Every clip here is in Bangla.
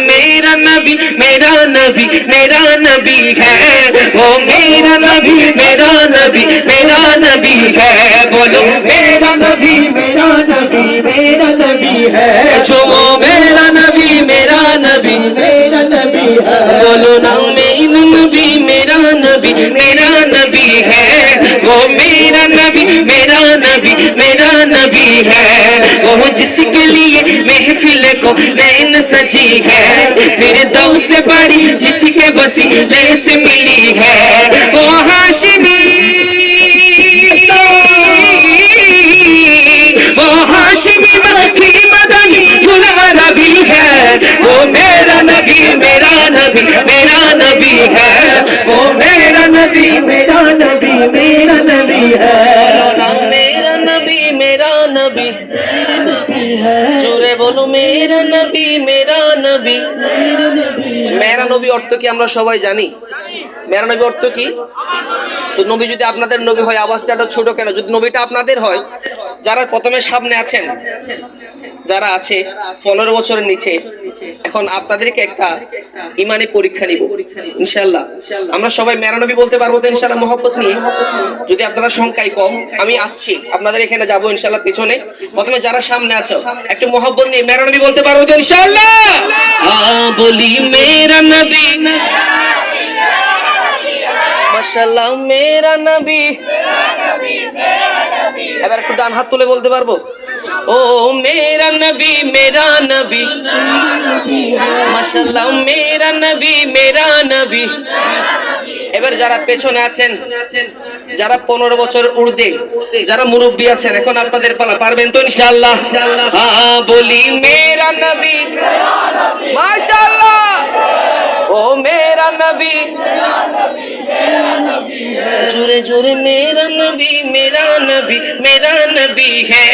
मेरा नबी मेरा नबी मेरा नबी है, वो मेरा नबी मेरा नबी मेरा नबी है। बोलो मेरा नबी मेरा नबी मेरा नबी है, जो वो मेरा नबी मेरा नबी मेरा नबी है। बोलो ना मेरा नबी मेरा नबी मेरा नबी है, वो मेरा नबी मेरा नबी मेरा नबी है। वो जिसके लिए महफिल को नैन सजी है, फिर दौ से बड़ी जिसके वसीले से मिली है, वो हाशिमी वो हाशिमी मक्की मदनी गुलारा भी है, वो मेरा नबी मेरा नबी मेरा नबी है, वो मेरा नबी मेरा नबी मेरा नबी है। मेरा नबी मेरा नबी জোরে বলো মেরা নবী মেরা নবী। মেরা নবী অর্থ কি আমরা সবাই জানি? মেরা নবী অর্থ কি? তো নবী যদি আপনাদের নবী হয়, আওয়াজটা একটু ছোট কেন? যদি নবীটা আপনাদের হয়, যারা প্রথমে সামনে আছেন, যারা আছে 15 বছরের নিচে, এখন আপনাদেরকে একটা ইমানি পরীক্ষা নিব ইনশাআল্লাহ। আমরা সবাই মেরা নবী বলতে পারবো তো ইনশাআল্লাহ মহব্বত নিয়ে? যদি আপনারা সংখ্যায় কম, আমি আসছি আপনাদের এখানে যাবো ইনশাআল্লাহ পেছনে। প্রথমে যারা সামনে আছো একটু মহব্বত নিয়ে মেরা নবী বলতে পারবো তো ইনশাআল্লাহ? বলি মেরা নবী মাশাআল্লাহ মেরা নবী। এবার একটু ডান হাত তুলে বলতে পারবো? ओ मेरा नबी माशाल्लाह मेरा नबी मेरा नबी। এবার যারা পেছনে আছেন, যারা 15 বছর ঊর্ধ্বে, যারা মুরব্বি আছেন, এখন আপনাদের পালা, পারবেন তো ইনশাআল্লাহ? বলি মেরা নবী মাশাআল্লাহ, ও মেরা নবী जोरे जोरे मेरा नबी मेरा नबी मेरा नबी है,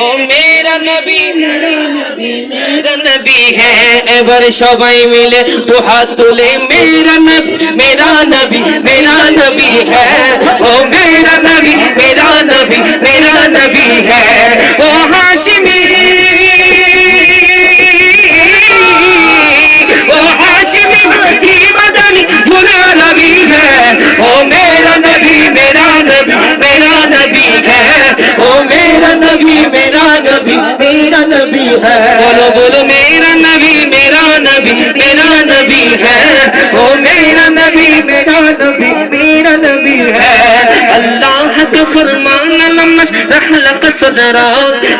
ओ मेरा नबी मेरा नबी है। এবার সবাই মিলে দু হাত তুলে मेरा नबी मेरा नबी मेरा नबी है, ओ मेरा नबी मेरा नबी मेरा नबी है। ओ हाशिमी ओ हाशिमी की मदनी गुलारा भी है, ओ मेरा नबी मेरा नबी मेरा नबी है, ओ मेरा नबी मेरा नबी मेरा नबी है। बोलो बोलो मेरा नबी मेरा नबी मेरा नबी है, ओ मेरा नबी मेरा नबी मेरा नबी है। अल्लाह का फरमान लम्स रहलक सदरा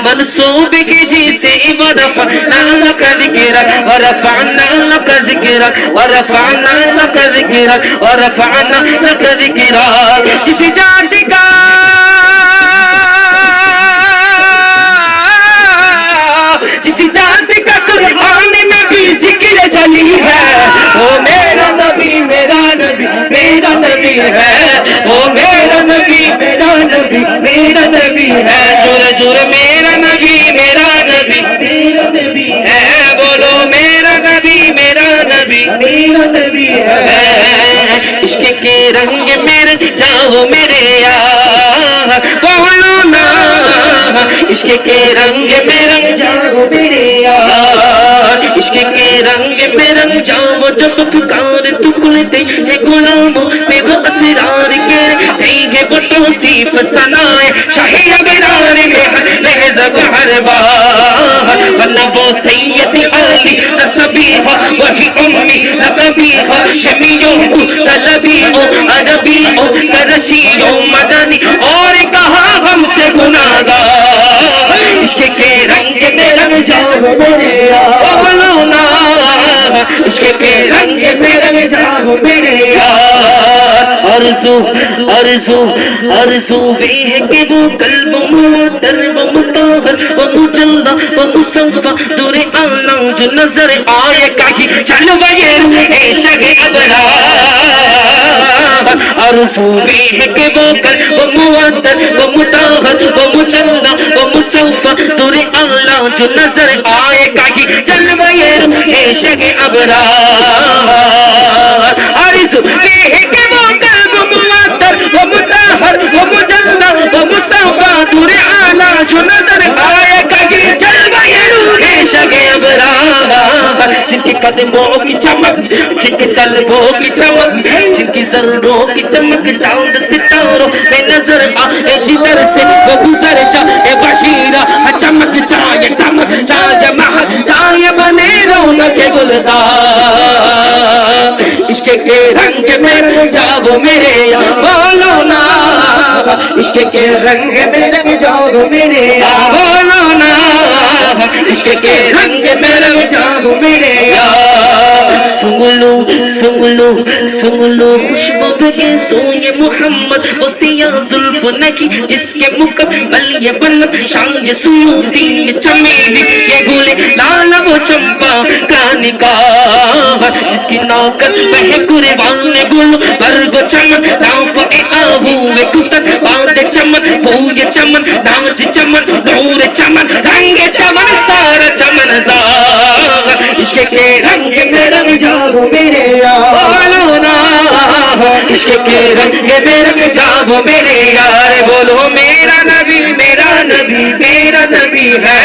मनसूब की जी से वरफअना लक ذिकरक वरफअना लक ذिकरक वरफअना लक ذिकरक वरफअना लक ذिकरक। जिस जाति का जिस जाति का कुरान में भी जिक्र चली है, ओ मेरा नबी मेरा नबी मेरा नबी है, ओ मेरा नबी मेरा नबी मेरा नबी है। जोरे जोरे मेरा नबी मेरा नबी मेरा नबी है, बोलो मेरा नबी मेरा नबी मेरा नबी है। इश्क के रंग मेरे जाओ मेरे यार, बोलो ना इश्क के रंग में रंग जाओ मेरे यार, इश्क के रंग में रंग जाओ जब पुकार तू खुलते हैं गुलामों में वो असरार के देंगे वो तौसीफ सनाए शाही अबरार में लहज़ा हर बार, वरना वो सैयद अली नसबीहा वही उम्मी लकबीहा शमीओ तलबीओ अरबीओ करशीओ मदनी और कहा हमसे गुनाहगार। इश्क के रंग में रंग जाओ मेरे यार, बोलो ना इश्क के रंग में रंग जाओ मेरे यार। आरज़ू आरज़ू आरज़ू वे है कि वो कल्ब मुअत्तर व मुताहर व मुजल्ला व मुसफ़्फ़ा दूर आला जो नजर आए कहीं चलवा ये इश्क अबरार। आरज़ू वे है कि वो कल्ब मुअत्तर व मुताहर व मुजल्ला व मुसफ़्फ़ा दूर आला जो नजर आए कहीं चलवा ये इश्क अबरार। आरज़ू वे है कि वो कल्ब मुअत्तर व मुताहर व मुजल्ला व मुसफ़्फ़ा दूर आला जो नजर आए कहीं चलवा ये शगे अबरार, जिनके कदमों की चमक, जिनके तलवों की चमक, जिनकी जर्रों की चमक चांद सितारों में नजर आए जिधर से वो गुजर जाए वहीरा चमक जाए दमक जाए महक जाए बने रौनक गुलजार। इश्क के रंग में जाओ मेरे यार बोलो ना, इश्क के रंग में रंग जाओ मेरे यार बोलो ना, इश्क के रंग में रंग जाओ मेरे यार। सुन लो सुन लो सुन लो खुशबू के सोए मोहम्मद वो सिया जुल्फ नकी जिसके मुकब्बल ये बनत शान ये सुयूती ये चमेली ये गुले लाल वो चंपा का निकाह, जिसकी नाकत वह कुर्बान गुल बरगो चमन दाफ ए आहू वे कुतन बांधे चमन पूये चमन नाच चमन नूर चमन रंग चमन सारा चमन ज़ाग। इश्क के रंग में रंग जाओ मेरे यार बोलो ना, इश्क के रंग में रंग जाओ मेरे यार। बोलो मेरा नबी मेरा नबी मेरा नबी है,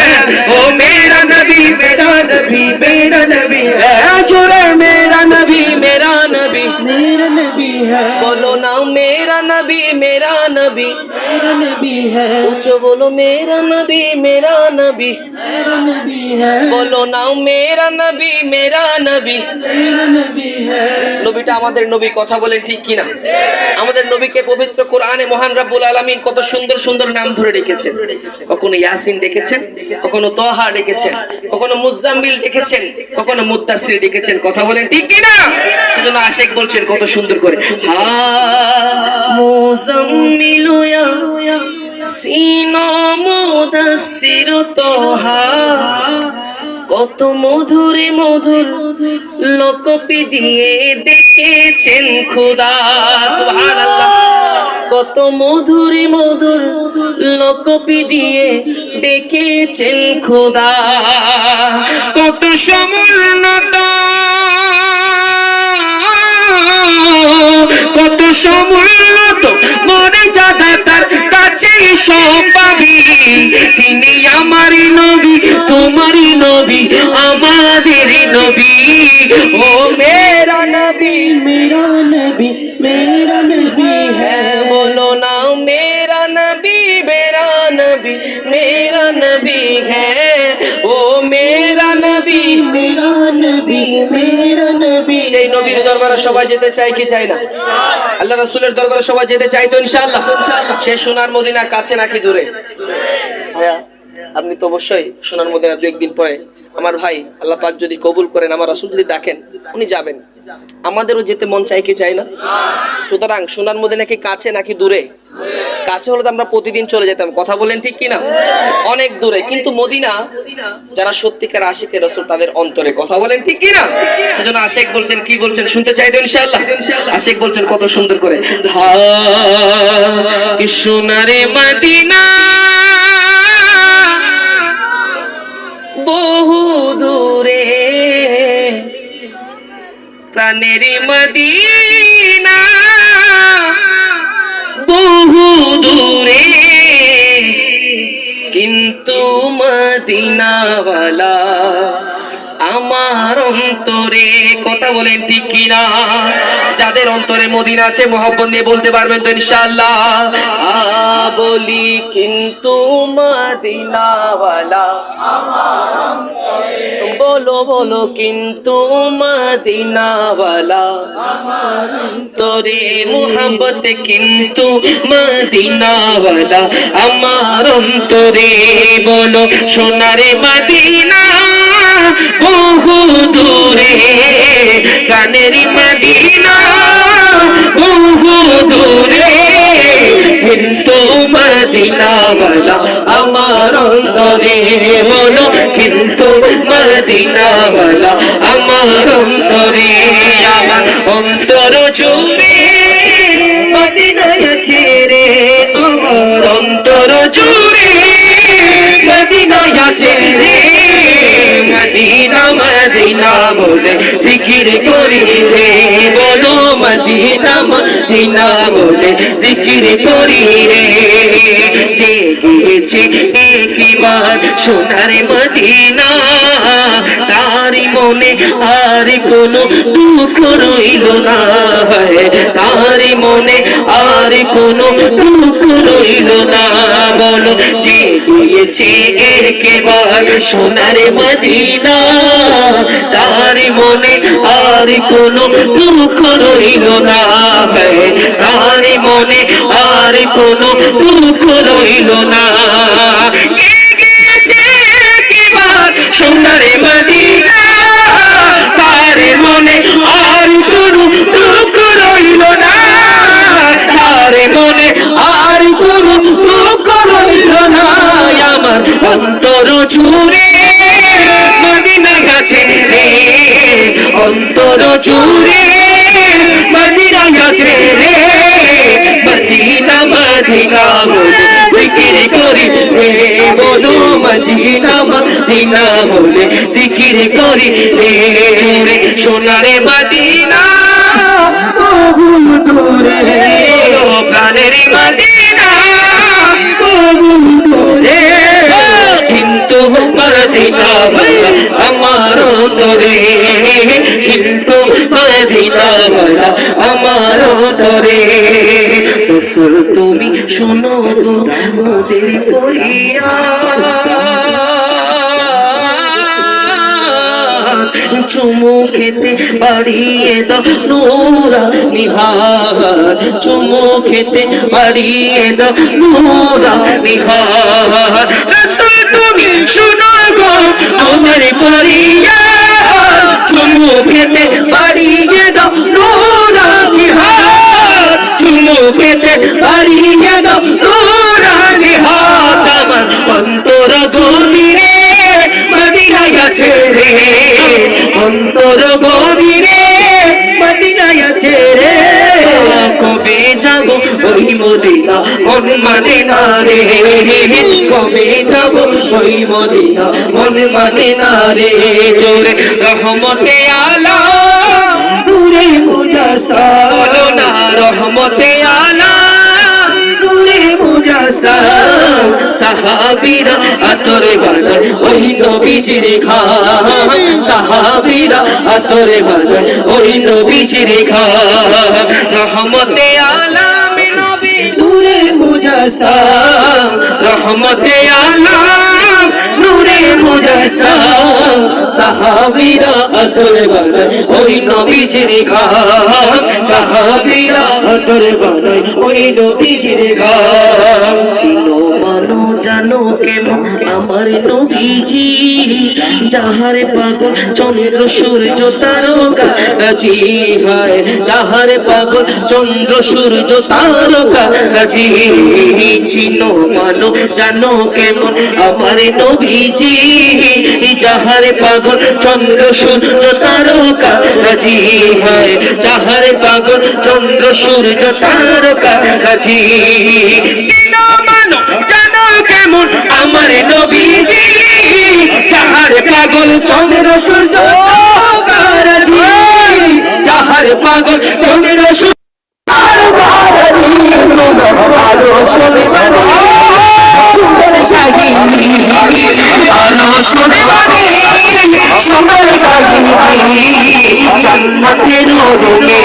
ओ मेरा नबी मेरा नबी मेरा नबी है, जुरे मेरा नबी मेरा नबी मेरा नबी है। बोलो ना मेरा नबी मेरा नबी मेरा नबी है। पूछो बोलो मेरा नबी मेरा नबी मेरा नबी है। बोलो ना मेरा नबी मेरा नबी मेरा नबी है। নবীটা আমাদের নবী, কথা বলেন ঠিক কিনা? আমাদের নবীকে পবিত্র কোরআনে মহান রব্বুল আলামিন কত সুন্দর সুন্দর নাম ধরে রেখেছেন। কখনো ইয়াসিন ডেকেছেন, কখনো তোহা ডেকেছেন, কখনো মুজাম্মিল ডেকেছেন, কখনো মুদ্দাসির ডেকেছেন, কথা বলেন ঠিক কিনা? সেজন্য আশিক বলছেন কত সুন্দর করে হা মুজাম্মিলু ইয়া সিনো মুদাসসির তোহা, কত মধুরে মধুর লোকপি দিয়ে ডেকেছেন খোদা সুবহানাল্লাহ, কত মধুরে মধুর লোকপি দিয়ে ডেকেছেন খোদা, কত সমুন্নত কত সমুন্নত মর্যাদা তার কাছে সব পাবি, তিনি আমারই নবী তোমারই নবী আমাদের নবী, ও মেরা নবী मेरा नबी मेरा नबी है। बोलो ना मेरा नबी मेरा नबी मेरा नबी है, ओ मेरा नबी मेरा नबी मेरा नबी। সেই নবীর দরবারে সবাই যেতে চায় কি চায় না? আল্লাহ রাসূলের দরবারে সবাই যেতে চায় তো ইনশাআল্লাহ। সে সোনার মদিনা কাছে নাকি দূরে? ভাইয়া আপনি তো অবশ্যই সোনার মদিনা দু একদিন পরে আমার ভাই আল্লাহ পাক যদি কবুল করেন আমার রাসূল যদি ডাকেন উনি যাবেন, আমাদেরও যেতে মন চায় কি চায় না? সুতরাং সোনার মদিনা কি কাছে নাকি দূরে? কাছে হলে তো আমরা প্রতিদিন চলে যেতাম, কথা বলেন ঠিক কিনা? অনেক দূরে, কিন্তু মদিনা যারা সত্যিকার আশিকে রাসূল তাদের অন্তরে, কথা বলেন ঠিক কিনা? সেজন্য আশিক বলছেন কি বলছেন শুনতে চাই তো ইনশাআল্লাহ। আশিক বলছেন কত সুন্দর করে হা কি সোনারে মদিনা বহু দূরে, প্রাণের মদিনা বহু দূরে, কিন্তু মদিনাওয়ালা আমার অন্তরে, কথা বলেন ঠিক কিনা? যাদের অন্তরে মদিনা আছে মহব্বত নিয়ে বলতে পারবেন তো ইনশাআল্লাহ? বলি কিন্তু মদিনাওয়ালা আমার অন্তরে, বলো বলো কিন্তু মদিনাওয়ালা আমার অন্তরে, মোহাম্মত কিন্তু মদিনাওয়ালা আমার অন্তরে, বলো সোনারে মদিনা বহু দূরে, প্রাণের মদিনা বহু দূরে, কিন্তু মদিনাওয়ালা আমার অন্তরে, বলো কিন্তু মদিনাওয়ালা আমার অন্তরে, আমার অন্তর জুড়ে মদিনায় আছে রে, আমার অন্তর জুড়ে মদিনায় আছে রে, মদিনা মদিনা বলে জিকির করি রে, বলো মদিনা মদিনা বলে জিকির করি রে, যে গিয়েছে একবার সোনার মদিনা তারি মনে আর কোনো দুঃখ রইল না তারি মনে আর কোনো দুঃখ রইল না বলো যে দিয়েছে একেবার সোনার মদিনা তারি মনে আর কোনো দুঃখ রইল না তারি মনে আর কোনো দুঃখ রইল না জেগেছে একেবার সোনার মদিনা তার মনে আর কোনো দুঃখ রইল না তার মনে আর কোনো দুঃখ রইল না আমার অন্তর জুড়ে মদিনা গেছে রে অন্তর জুড়ে মদিনা গেছে রে মদিনা মদিনা বলে জিকির করি রে বলো মদিনা মদিনা বলে জিকির করি রে সোনারে মদিনা বহু দূরে প্রাণের মদিনা বহু দূরে কিন্তু মদিনা আমার তরে কিন্তু মদিনা আমার তরে রসূল তুমি শোনো গো মোদের ফরিয়াদ চুমু খেতে বাড়িয়ে দাও নোরা নিহার চুমু খেতে বাড়িয়ে দাও নোরা নিহার রসূল তুমি শোনো গো মোদের ফরিয়াদ চুমু খেতে বাড়িয়ে দাও নোরা নিহার চুমু খেতে বাড়িয়ে দাও নোরা নিহার আমার অন্তর গভীরে মদিনা গেছে রে অন্তর গভীরে মদিনা গেছে রে কবে যাব ওই মদিনা মন মানে না রে কবে যাব ওই মদিনা মন মানে না রে জোরে রহমতে আলাম নূরে মুজাসসাম না রহমতে আলাম নূরে মুজাসসাম সাহাবীরা আতরে বানায় ওই নবীজির ঘাম সাহাবীরা আতরে বানায় ওই নবীজির ঘাম রহমতে আলাম নবী নূরে মুজাসসাম রহমতে আলাম নূরে মুজাসসাম সাহাবীরা আতরে বানায় ওই নবীজির ঘাম সাহাবীরা আতরে বানায় ওই নবীজির ঘাম চিনো মানো জানো কেমন আমার নবীজি যাহার পাগল চন্দ্র সূর্য তারকা রাজি হয় যাহার পাগল চন্দ্র সূর্য তারকা রাজি চিনো মানো জানো কেমন আমার নবীজি যাহার পাগল চন্দ্র সূর্য তারকা রাজি হয় যাহার পাগল চন্দ্র সূর্য তারকা রাজি চিনো মানো জানো কেমন আমার নবীজি যাহার পাগল চন্দ্র সূর্য তারকা রাজি যাহার পাগল চন্দ্র সূর্য তারকা রাজি আলো শোনে বাণী সুন্দর কাহিনী আলো শোনে বাণী সুন্দর কাহিনী জান্নাতের রুমে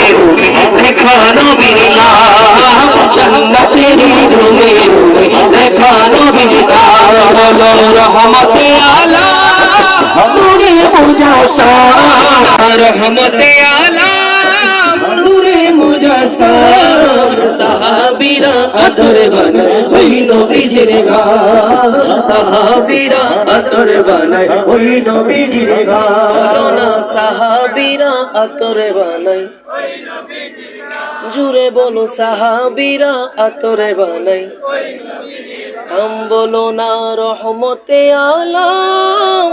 লেখা নবীর নাম জান্নাতের রুমে লেখা নবীর নাম রহমতে আলাম নূরে মুজাসসাম রহমতে আলাম নূরে মুজাসসাম সাহাবীরা আতরে বানায় ওই নবীজির ঘাম সাহাবীরা আতরে বানায় ওই নবীজির ঘাম না সাহাবীরা আতরে বানায় জুড়ে বলো সাহাবীরা আতরে বানায় কাম বলো না রহমতে আলাম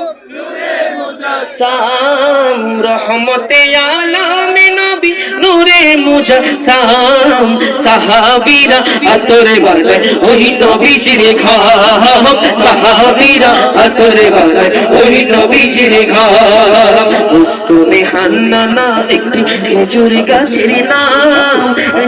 সাম রহমতে আলাম নবী নূরে মুজাসাম সাহাবীরা আতরে বানায় ওই নবীজির ঘাম সাহাবীরা আতরে বানায় ওই নবীজির ঘাম উস্তুনে হান্নানা একটি খেজুর গাছের নাম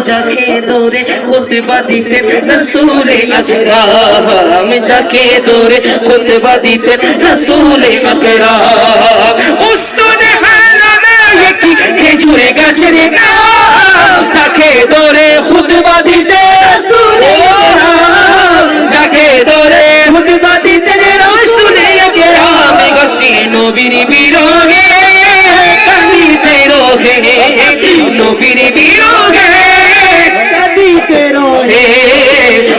যাকে ধরে খুতবা দিতেন রাসূলে আকরাম যাকে ধরে খুতবা দিতেন রাসূলে আকরাম উস্তুনে হান্নানা একটি খেজুর গাছের নাম যাকে ধরে খুতবা দিতেন রাসূলে আকরাম যাকে ধরে খুতবা দিতেন রাসূলে আকরাম গস্তি নবীর বিরহে কাঁদিতে রহে নবীর বিরহে কাঁদিতে রহে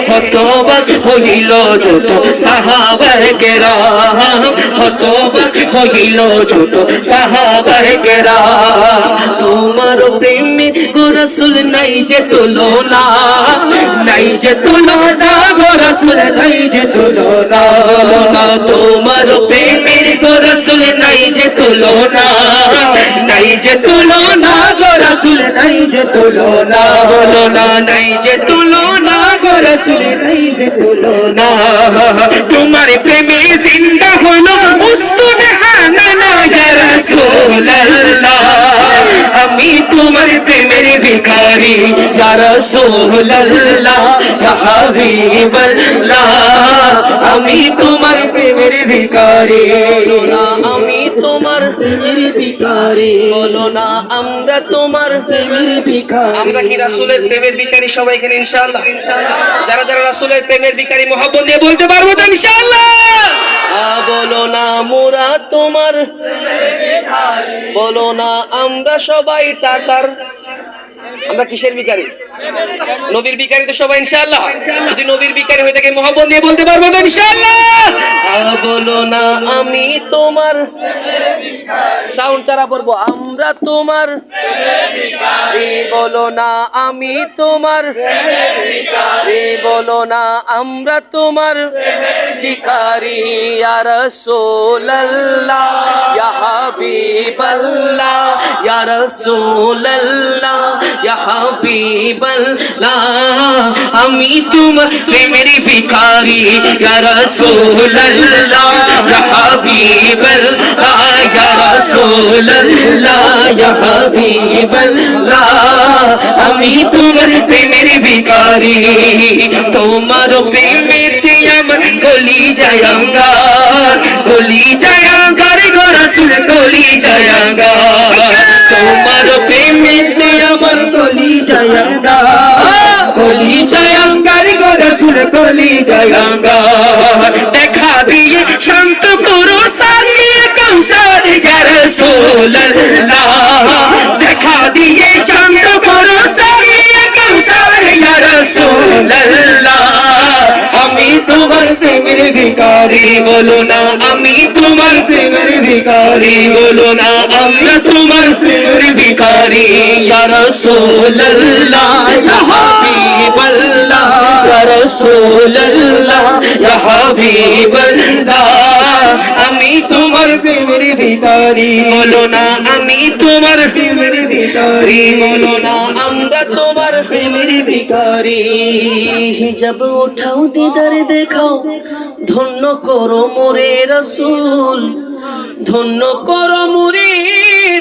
হতবাক হইল যত সাহাবায়ে কেরাম হতবাক হইল যত সাহাবায়ে কেরাম তোমার প্রেমে গো রাসূল নাই যে তুলনা নাই যে তুলনা গো রাসূল নাই যে তুলনা তোমার প্রেমের গো রাসূল নাই যে তুলনা নাই যে তুলনা গো রাসূল নাই যে তুলনা বলো না নাই যে তুলনা গো রাসূল নাই যে তুলনা তোমার প্রেমে জিন্দা হলো উস্তুনে হানানা ইয়া রাসূলুল্লাহ আমি তোমার প্রেমের ভিখারি ইয়া রাসূলুল্লাহ ইয়া হাবিবাল্লাহ আমি তোমার প্রেমের ভিখারি আমি তোমার প্রেমের ভিখারি বলো না আমরা তোমার প্রেমের ভিখারি আমরা কি রাসূলের প্রেমের ভিখারি সবাই এখানে ইনশাআল্লাহ যারা যারা রাসূলের প্রেমের ভিখারি মহব্বত দিয়ে বলতে পারবো তো ইনশাআল্লাহ বলো না মোরা তোমার বলো না আমরা সবাই টাকার আমরা কিসের ভিখারি নবীর ভিখারি তো সবাই ইনশাআল্লাহ যদি নবীর ভিখারি হয়ে থাকে মহব্বত দিয়ে বলতে পারবো তো ইনশাআল্লাহ বলো না আমি তোমার সাউন্ড ছাড়া পড়বো আমরা তোমার বলো না আমি তোমার বলো না আমরা তোমার ভিখারি ইয়া রাসূলুল্লাহ ইয়া হাবিবাল্লাহ ইয়া রাসূলুল্লাহ ইয়া হাবিবাল্লাহ আমি তোমার প্রেমের ভিখারি ইয়া রাসূলুল্লাহ ইয়া হাবিবাল্লাহ ইয়া রাসূলুল্লাহ ইয়া হাবিবাল্লাহ আমি তোমার প্রেমের ভিখারি তোমার প্রেমেতে আমার গলি যায়ঙ্গা গো রাসূল গলি যায়ঙ্গা তোমার প্রেমেতে আমার গলি যায়ঙ্গা গো রাসূল গলি যায়ঙ্গা দেখা দিয়ে শান্ত করো সাকিয়ে কৌসার ইয়া রাসূলুল্লাহ দেখা দিয়ে শান্ত করো সাকিয়ে কৌসার ইয়া রাসূলুল্লাহ আমি তোমার প্রেমের ভিখারি বলো না আমি তোমার প্রেমের ভিখারি বলো না আমরা তোমার প্রেমের ভিখারি ইয়া রাসূলুল্লাহ ইয়া হাবিবাল্লাহ ইয়া রাসূলুল্লাহ ইয়া হাবিবাল্লাহ আমি তোমার প্রেমের ভিখারি বলো না আমি তোমার প্রেমের ভিখারি বলো না আমরা তোমার প্রেমের ভিখারি হিজাব উঠাও দিদার দেখাও ধন্য করো মোরে রাসূল ধন্য করো মোরে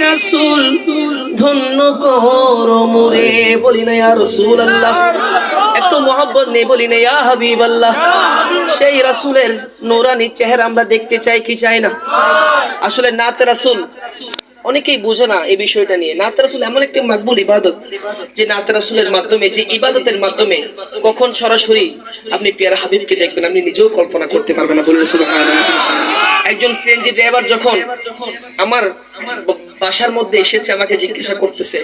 রাসূল ধন্য করো মোরে বলি না ইয়া রাসূলুল্লাহ একটু মহব্বত নেই বলি না ইয়া হাবিবাল্লাহ সেই রাসূলের নূরানি চেহারা আমরা দেখতে চাই কি চাই না আসলে নাত রাসূল অনেকেই বুঝে না এই বিষয়টা নিয়ে নাত রাসূল এমন একটি মাকবুল ইবাদত যে নাত রাসূলের মাধ্যমে যে ইবাদতের মাধ্যমে কখন সরাসরি আপনি পিয়ারা হাবিবকে দেখবেন আপনি নিজেও কল্পনা করতে পারবেন না বলুন সুবহানাল্লাহ একজন সিএনজি ড্রাইভার যখন আমার বাসার মধ্যে এসেছে আমাকে জিজ্ঞাসা করতেছে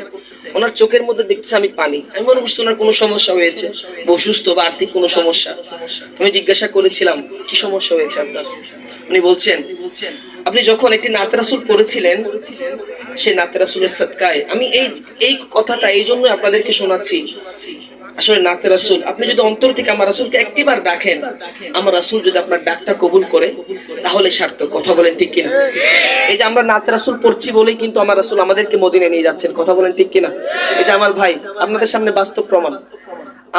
ওনার চোখের মধ্যে দেখতেছে আমি পানি আমি মনে করছি ওনার কোনো সমস্যা হয়েছে অসুস্থ বা আর্থিক কোনো সমস্যা আমি জিজ্ঞাসা করেছিলাম কি সমস্যা হয়েছে আপনার উনি বলছেন আপনি যখন একটি নাত রাসূল পড়েছিলেন সেই নাত রাসূলের সাদকায় আমি এই কথাটা এই জন্য আপনাদেরকে শোনাচ্ছি আসলে নাতে রাসূল, আপনি যদি অন্তর থেকে আমার রাসূলকে একটিবার ডাকেন, আমার রাসূল যদি আপনার ডাকটা কবুল করে, তাহলে সার্থক। কথা বলেন ঠিক কিনা? এই যে আমরা নাতে রাসূল পড়ছি বলেই কিন্তু আমার রাসূল আমাদেরকে মদিনায় নিয়ে যাচ্ছেন। কথা বলেন ঠিক কিনা? এই যে আমার ভাই, আপনাদের সামনে বাস্তব প্রমাণ।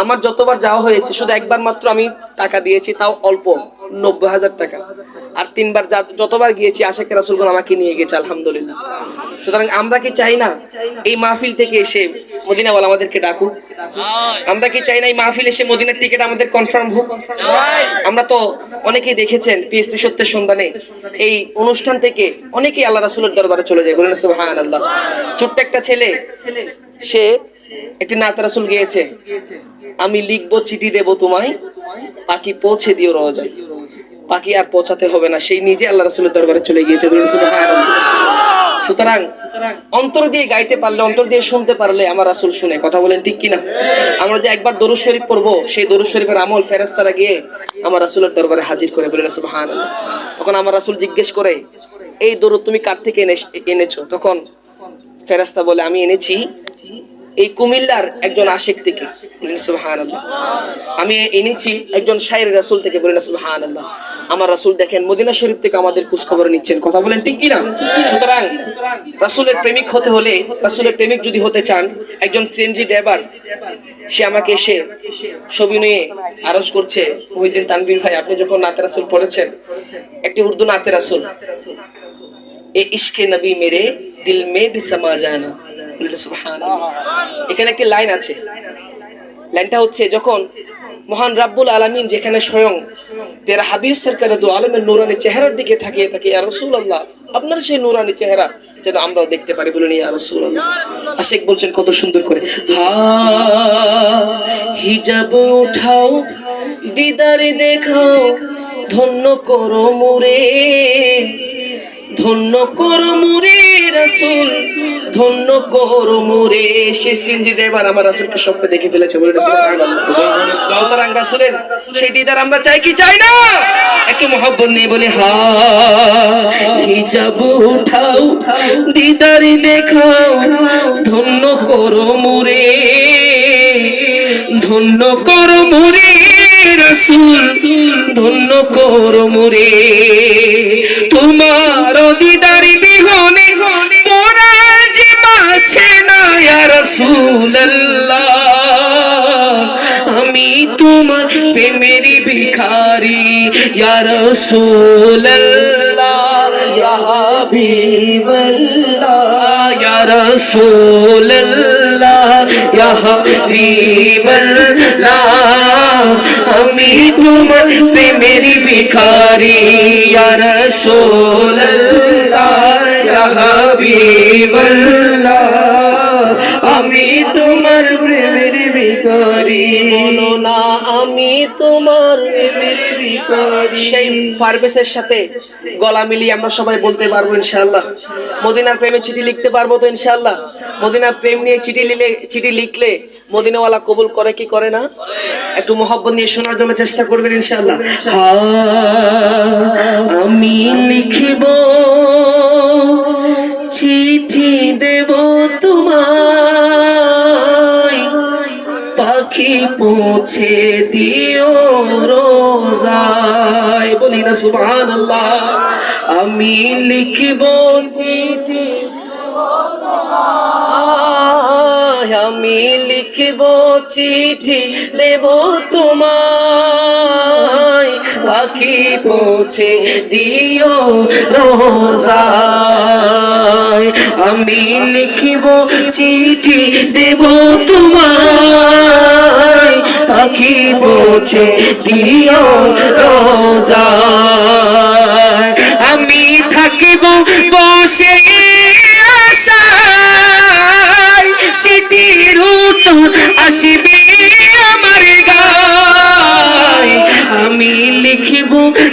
আমার যতবার যাওয়া হয়েছে, শুধু একবার মাত্র আমি টাকা দিয়েছি, তাও অল্প, 90,000 টাকা। আর 3বার যতবার গিয়েছি আশেকের রাসূলগণ আমাকে নিয়ে গেছে, আলহামদুলিল্লাহ। সুতরাং আমরা কি চাই না এই মাহফিল থেকে এসে মদিনাওয়ালা আমাদেরকে ডাকুক? আমরা কি চাই না এই মাহফিল এসে মদিনার টিকিট আমাদের কনফার্ম হোক? আমরা তো অনেকেই দেখেছেন পিএসপি সত্যের সন্ধানে এই অনুষ্ঠান থেকে অনেকেই আল্লাহ রাসূলের দরবারে চলে যায়। বলেন সুবহানাল্লাহ। ছোট্ট একটা ছেলে, সে একটি নাত রাসূল গিয়েছে, আমি লিখবো চিঠি দেব তোমায়, পাখি পৌঁছে দিও রোজায়। পাখি আর পৌঁছাতে হবে না, সেই নিজে আল্লাহ রাসূলের দরবারে চলে গিয়েছে। বলেন সুবহানাল্লাহ। সুতরাং অন্তর দিয়ে গাইতে পারলে, অন্তর দিয়ে শুনতে পারলে আমার রাসূল শুনে। কথা বলেন ঠিক কিনা? আমরা যে একবার দরুদ শরীফ পড়বো, সেই দরুদ শরীফের আমল ফেরেশতারা গিয়ে আমার রাসূলের দরবারে হাজির করে। বলেন সুবহানাল্লাহ। তখন আমার রাসূল জিজ্ঞেস করে, এই দরুদ তুমি কার থেকে এনেছো? তখন ফেরেশতা বলে, আমি এনেছি এই কুমিল্লার একজন আশিক থেকে। বলেন সুবহানাল্লাহ। আমি এনেছি একজন শায়ের রাসূল থেকে। বলেন সুবহানাল্লাহ। আমার রাসূল দেখেন মদিনা শরীফ থেকে আমাদের খোঁজ খবর নিচ্ছেন। কথা বলেন ঠিক কিনা? সুতরাং রাসূলের প্রেমিক হতে হলে, রাসূলের প্রেমিক যদি হতে চান, একজন সিএনজি ড্রাইভার সে আমাকে এসে সবিনয়ে আরজ করছে, মহিউদ্দিন তানভীর ভাই, আপনি যখন নাতে রাসূল পড়েছেন, একটি উর্দু নাতে রাসূল, এ ইশকে নবী মেরে দিল মে ভি সমা জানা। সুবহানাল্লাহ। এখানে একটি লাইন আছে, লাইনটা হচ্ছে, যখন মহান রাব্বুল আলামিন যেখানে স্বয়ং তেরা হাবিব সরকার দু আলমের নূরানি চেহারার দিকে তাকিয়ে থাকে, ইয়া রাসূলুল্লাহ, আপনার সেই নূরানি চেহারা যেন আমরাও দেখতে পারি। বলুন ইয়া রাসূলুল্লাহ। আশিক বলছেন কত সুন্দর করে, হা হিজাব উঠাও, দিদারে দেখাও, ধন্য করো মোরে, ধন্য করো মোরে রাসূল, ধন্য করো মোরে। সে সিনজি ড্রাইভার আমার রাসূলকে স্বপ্নে দেখে ফেলেছে। বলে সুবহানাল্লাহ। সুতরাং রাসূলের সেই দিদার আমরা চাই কি চাই না? একটু মহব্বত নিয়ে বলি, হা হিজাব উঠাও, দিদারে দেখাও, ধন্য করো মোরে, ধন্য করো মোরে রাসূল, ধন্য করো মোরে। তোমার দিদার বিহনে মোরা যে বাঁচে না, ইয়া রাসূলুল্লাহ। আমি তোমার প্রেমের ভিখারি, ইয়া রাসূলুল্লাহ, ইয়া হাবিবাল্লাহ, ইয়া রাসূলুল্লাহ, ইয়া হাবিবাল্লাহ। আমি তোমার প্রেমের ভিখারি, ইয়া রাসূলুল্লাহ, ইয়া হাবিবাল্লাহ। আমি তোমার প্রেমের ভিখারি, বলো না আমি তোমার প্রেমের ভিখারি। সেই ফারবেসের সাথে গলা মিলিয়ে আমরা সবাই বলতে পারবো ইনশাআল্লাহ। মদিনার প্রেমে চিঠি লিখতে পারবো তো ইনশাআল্লাহ। মদিনার প্রেম নিয়ে চিঠি লিখলে মদিনাওয়ালা কবুল করে কি করে না? একটু মহব্বত নিয়ে শোনার জন্য চেষ্টা করবেন ইনশাআল্লাহ। আমি লিখিব চিঠি দেব তোমায়, পাখি পৌঁছে দিও রোজায়। বলি না সুবহানাল্লাহ। আমি লিখিব চিঠি, আমি লিখব চিঠি দেব তোমায়, পাখি পৌঁছে দিও রোজায়। আমি লিখব চিঠি দেব তোমায়, পাখি পৌঁছে দিও রোজায়। আমি থাকিব বসে আশায়, চিঠির উত্তর আসিবে আমার গায়। আমি লিখিব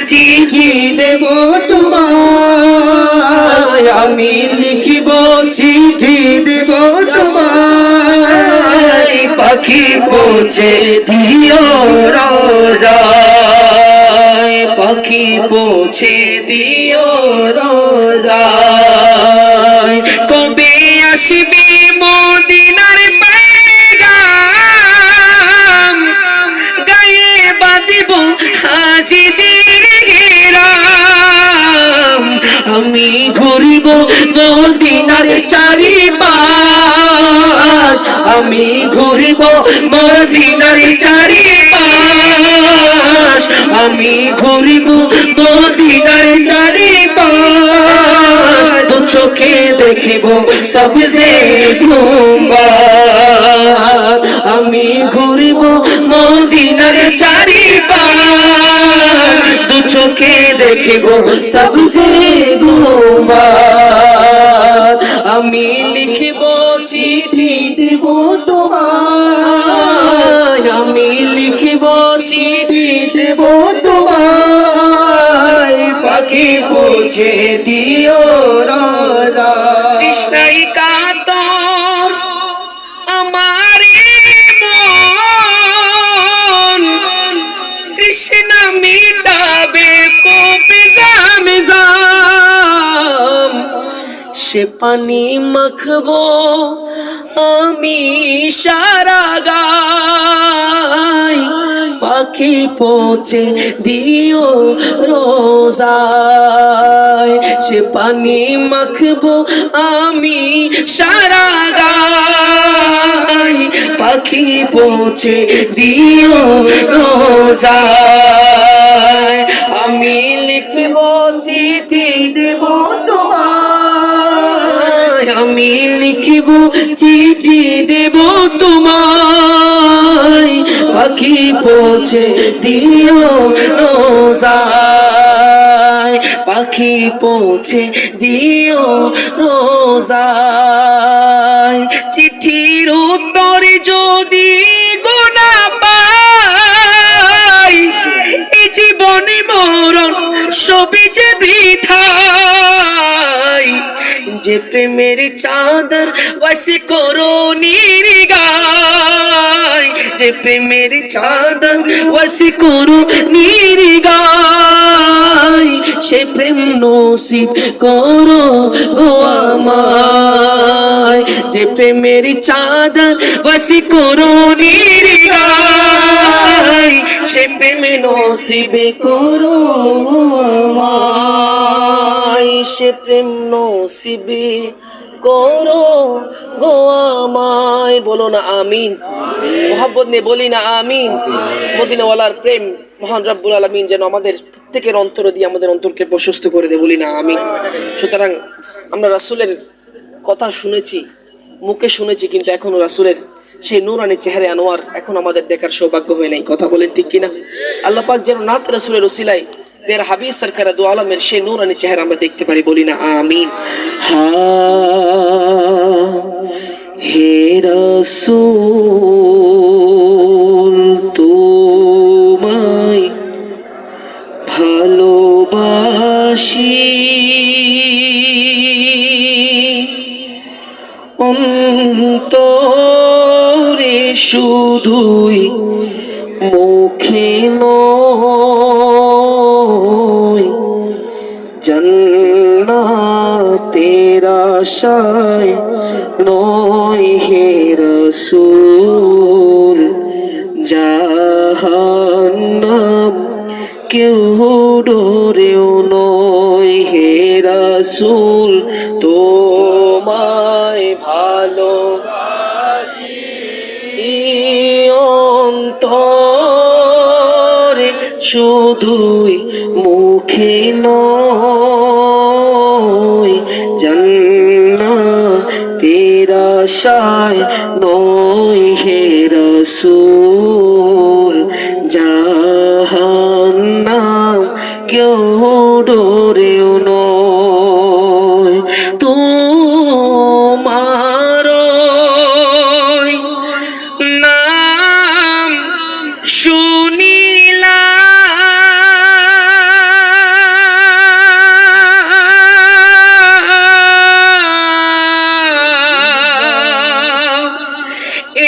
চিঠি দেব তোমায়, আমি লিখিব চিঠি দেব তোমায়, পাখি পৌঁছে দিও রোজায়, পাখি পৌঁছে দিও রোজায়। কবে আসবে মদিনার পয়গাম, মদিনার চারিপাশ, আমি ঘুরব মদিনার চারিপাশ, আমি ঘুরব মদিনার চারিপাশ, দু চোখে দেখব সবসে গুম্বাদ, আমি ঘুরব মদিনার চারিপাশ, দু চোখে দেখব সবসে গুম্বাদ, আমি লিখব চিঠি দেব তোমায়, আমি লিখব চিঠি দেব তোমায়, পাখি পৌঁছে দিও রাজা। কৃষ্ণাই কাতর আমার মন, কৃষ্ণ মিটাবে কোপে জাম জাম, সে পানি মাখবো আমি সারা গায়, পাখি পৌঁছে দিও রোজায়, সে পানি মাখবো আমি সারা গায়, পাখি পৌঁছে দিও রোজায়, আমি লিখব চিঠি দেব তোমায়, আমি লিখব চিঠি দেব তোমায়, পাখি পৌঁছে দিও রোজায়, পাখি পৌঁছে দিও রোজায়, চিঠির উত্তরে যদি গুনা পাই, এই জীবনে মরণ সবই যে বৃথায়, যে প্রেমের চাদর ওয়াসে করো নির্গায়, যে প্রেমের চাদর ওয়াসে করো নির্গায়, সে প্রেম নসিব করো গো আমায়, যে প্রেমের চাদর ওয়াসে করো নির্গায়, সে প্রেম নসিব করো আমায়, সে প্রেম নসিবে করো গো আমায়। বলো না আমিন, মোহাব্বত নিয়ে বলি না আমিন। মদিনাওয়ালার প্রেম মহান রব্বুল আলামিন যেন আমাদের প্রত্যেকের অন্তর দিয়ে আমাদের অন্তরকে প্রশস্ত করে দেয়, বলি না আমিন। সুতরাং আমরা রাসূলের কথা শুনেছি, মুখে শুনেছি, কিন্তু এখনো রাসূলের সেই নূরানি চেহারা আনোয়ার এখন আমাদের দেখার সৌভাগ্য হয় নাই। কথা বলেন ঠিক কিনা? আল্লাহ পাক যেন নাত রাসূলের উসিলায় পের হাবিব সরকার দু আলমের সেই নূরানি চেহারা আমরা দেখতে পারি, বলি না আমিন। হা হে রাসূল তোমায় ভালোবাসি, অন্তরে শুধুই মুখে নয়, জান্নাতের আশায় নয় হে রাসূল, জাহান্নাম কেউ ডরেও নয় হে রাসূল, তোমায় ভালোবাসি অন্তরে শুধুই মুখে নয়, জান্নাতের আশায় নয় হে রাসূল, জাহান্নাম কেউ ডরেও নয়। তোমার নাম শুনিলাম,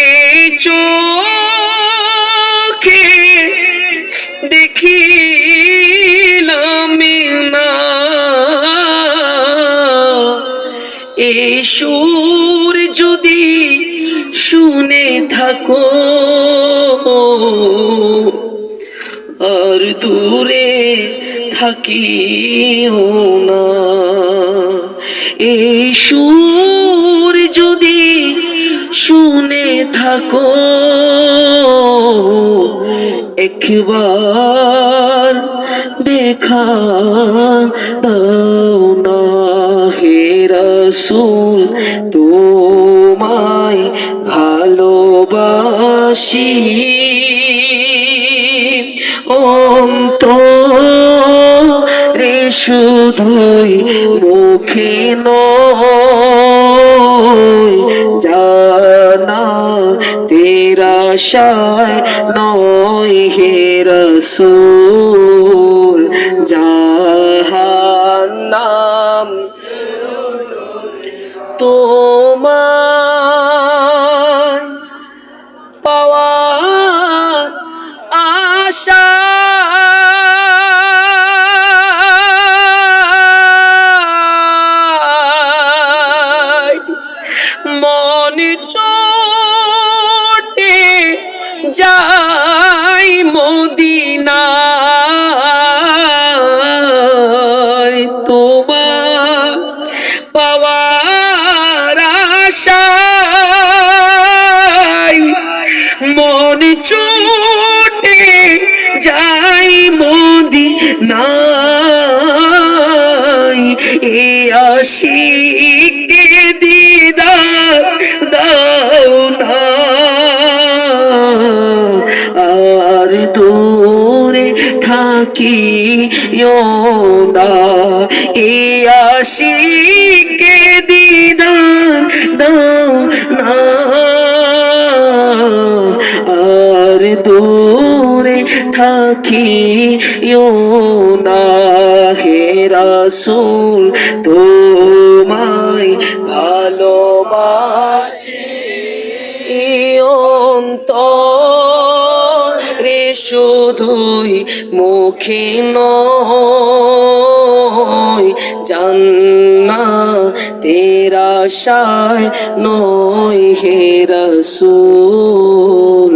এই চোখে দেখিলাম না, এই সুর যদি শুনে থাকো আর দূরে থাকিও না, এই সুর যদি শুনে থাকো, একবার দেখা দাও না হে রাসূল, তোমায় ভালোবাসি অন্তরে শুধুই, মুখে নয়, জানা তেরা আশায় নয় হে রাসূল, জাহান্নাম তোমায় পাওয়ার আশায় মন ছোটে যাই মদিনায়, তোমার পাওয়ার আশায় মন ছোটে যাই মদিনায়, এ আশিকে দিদার দাও না, আর দূরে থাকিও না, এ আশিকে দিদার দাও না, আর দূরে থাকিও না হে রাসূল, তোমায় ভালোবাসি অন্তরে শুধুই, মুখে নয়, জান্নাতের আশায় নয় হে রাসূল,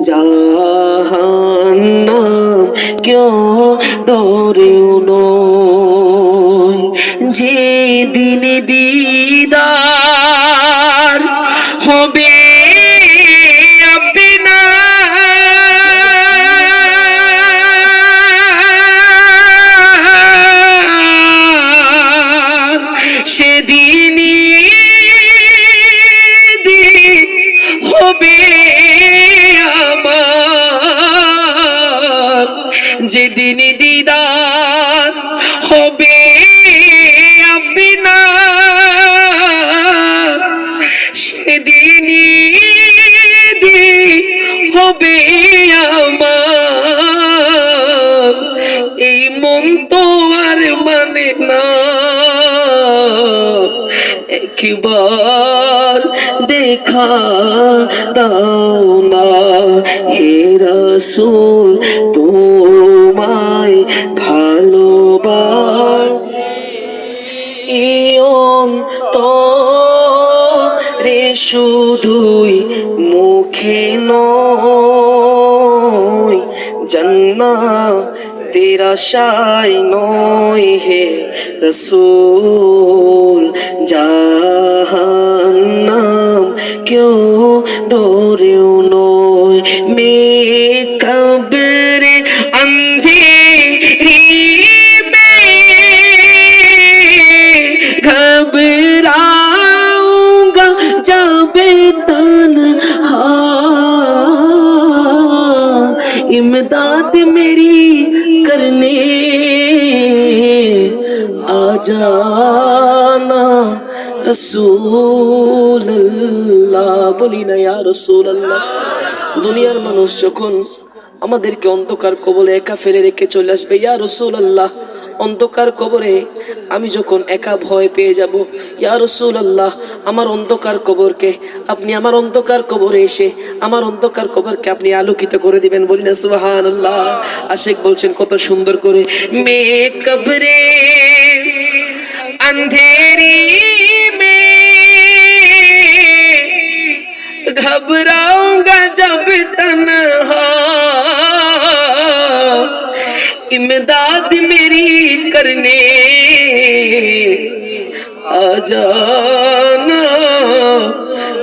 জাহান্নাম কেউ ডরেও নয়, যেদিন দিদার হবে আপনা, সেদিনই হবে আমার, যেদিন দিদার হবে আপনা, সেদিনই হবে আমার, এই মন তো আর মানে না, একবার দেখা দাও না হে রাসূল, তোমায় ভালোবাসি অন্তরে শুধুই, মুখে নয়, জান্নাতের আশায় নয় হে রাসূল, জাহান্নাম কেউ ডরেও নয়, মে কবরে अंधेरी में घबराऊंगा जब तन्हा, इमदाद मेरी करने आ जाना রাসূলুল্লাহ, বলি না ইয়া রাসূলুল্লাহ। দুনিয়ার মানুষ যখন আমাদেরকে অন্ধকার কবরে একা ফেলে রেখে চলে আসবে, ইয়া রাসূলুল্লাহ, অন্ধকার কবরে আমি যখন একা ভয় পেয়ে যাব, ইয়া রাসূলুল্লাহ, আমার অন্ধকার কবরকে আপনি, আমার অন্ধকার কবরে এসে আমার অন্ধকার কবরকে আপনি আলোকিত করে দিবেন, বলি না সুবহানাল্লাহ। আশিক বলছেন কত সুন্দর করে, মে কবরে अंधेरी में घबराऊंगा जब तन्हा, इमदाद मेरी करने आ जाना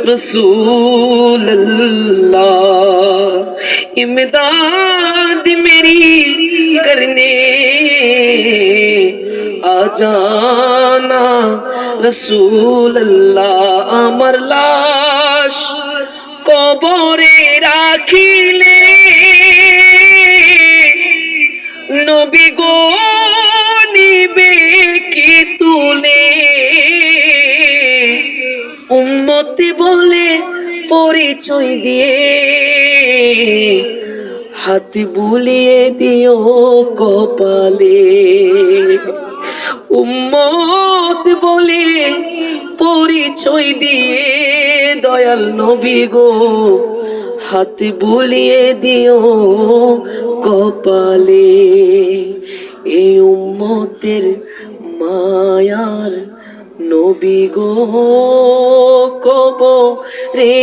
रसूल अल्लाह इमदाद मेरी करने आ जाना रसूल अल्लाह আমার লাশ কবরে রাখিলে নবী গো নিবে কি তুলে উম্মতি বলে পরিচয় দিয়ে হাত বুলিয়ে দিও কপালে উম্মত বলে পরিচয় দিয়ে দয়াল নবী গো হাত বুলিয়ে দিও কপালে এই উম্মতের মায়ার নবী গো কবরে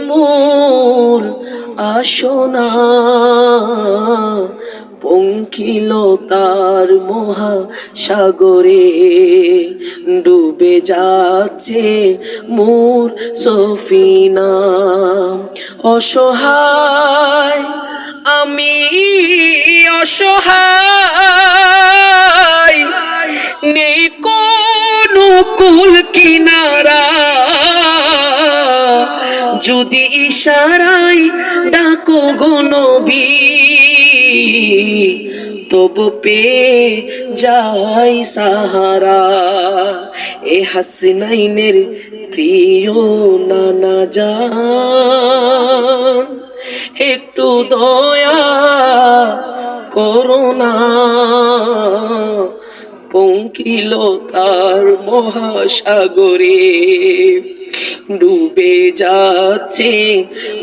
মোর আসনা পঙ্কিলতার মহাসাগরে ডুবে যাচ্ছে মোর সফিনা অসহায় আমি অসহায় নেই কোনো কুল কিনারা যদি ইশারায় ডাকো গো নবী তবু পেয়ে যাই সাহারা এ হাসনাইনের প্রিয় নানা জান একটু দয়া করো না পঙ্কিলতার মহাসাগরে ডুবে যাচ্ছে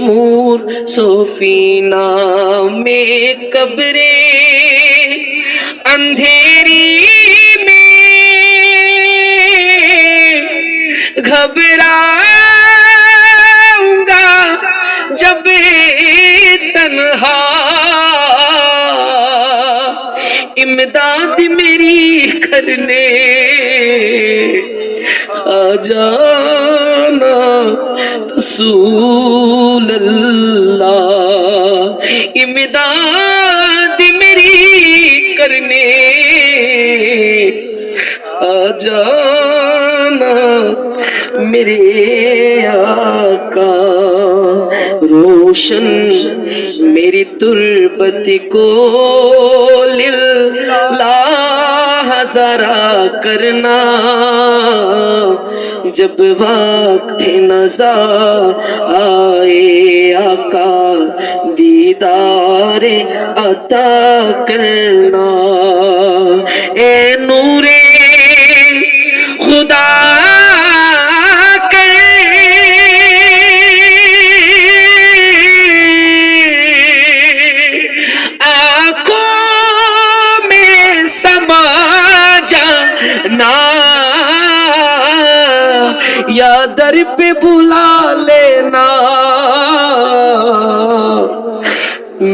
মোর সফিনা মে কবরে अंधेरी में घबराऊंगा जब तन्हा इमदाद मेरी करने आ जाना रसूल अल्लाह इमदाद मेरी करने आ जाना मेरे आका रोशन मेरी तुर्बत को लिल्लाह जरा करना जब वक्त नज़ा आए आका दीदार अता करना ए नूरे खुदा या दर पे बुला लेना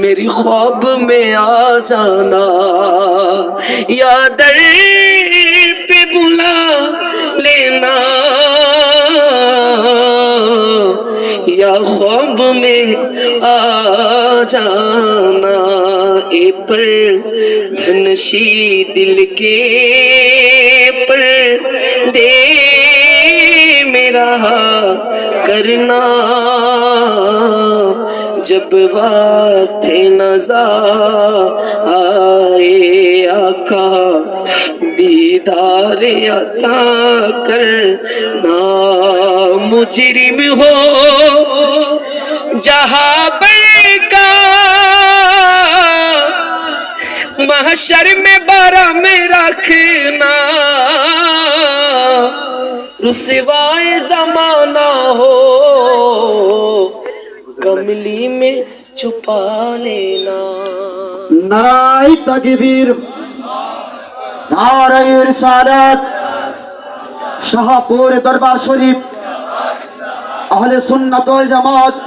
मेरी ख्वाब में आ जाना या दर पे बुला लेना या ख्वाब में आ जाना ए पर धनशी दिल के पर दे मेरा करना जब वक्त नज़ा आए आका दीदार अता करना मुजरिम हो जहाँ का महशर में बारा में रखना रुसवाए ज़माना हो कमली में छुपा लेना नाराए तकबीर नाराए रिसालत शाहपुर दरबार शरीफ अहले सुन्नत वल जमात